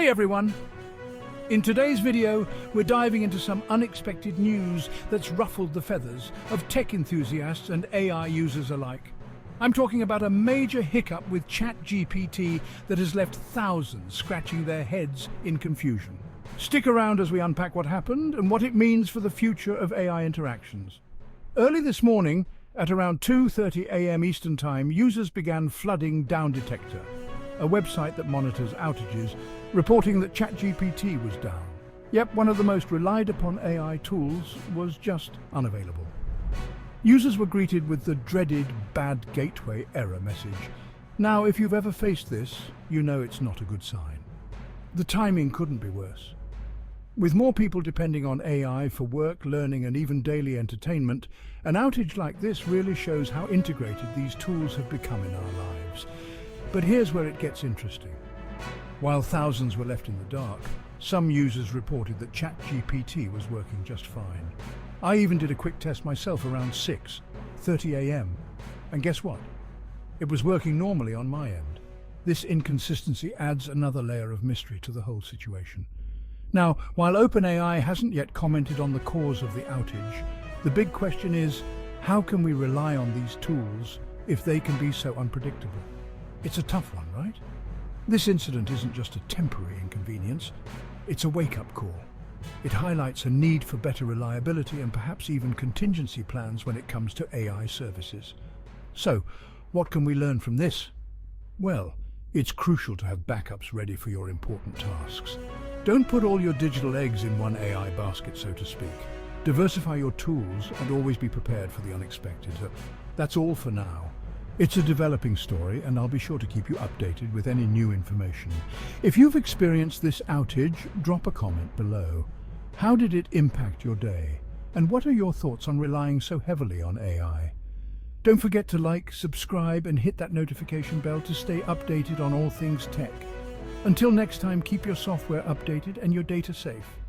Hey everyone! In today's video, we're diving into some unexpected news that's ruffled the feathers of tech enthusiasts and AI users alike. I'm talking about a major hiccup with ChatGPT that has left thousands scratching their heads in confusion. Stick around as we unpack what happened and what it means for the future of AI interactions. Early this morning, at around 2:30 a.m. Eastern Time, users began flooding Down Detector, a website that monitors outages, reporting that ChatGPT was down. Yep, one of the most relied upon AI tools was just unavailable. Users were greeted with the dreaded bad gateway error message. Now, if you've ever faced this, you know it's not a good sign. The timing couldn't be worse. With more people depending on AI for work, learning, and even daily entertainment, an outage like this really shows how integrated these tools have become in our lives. But here's where it gets interesting. While thousands were left in the dark, some users reported that ChatGPT was working just fine. I even did a quick test myself around 6:30 a.m. And guess what? It was working normally on my end. This inconsistency adds another layer of mystery to the whole situation. Now, while OpenAI hasn't yet commented on the cause of the outage, the big question is, how can we rely on these tools if they can be so unpredictable? It's a tough one, right? This incident isn't just a temporary inconvenience, it's a wake-up call. It highlights a need for better reliability and perhaps even contingency plans when it comes to AI services. So, what can we learn from this? Well, it's crucial to have backups ready for your important tasks. Don't put all your digital eggs in one AI basket, so to speak. Diversify your tools and always be prepared for the unexpected. That's all for now. It's a developing story, and I'll be sure to keep you updated with any new information. If you've experienced this outage, drop a comment below. How did it impact your day? And what are your thoughts on relying so heavily on AI? Don't forget to like, subscribe, and hit that notification bell to stay updated on all things tech. Until next time, keep your software updated and your data safe.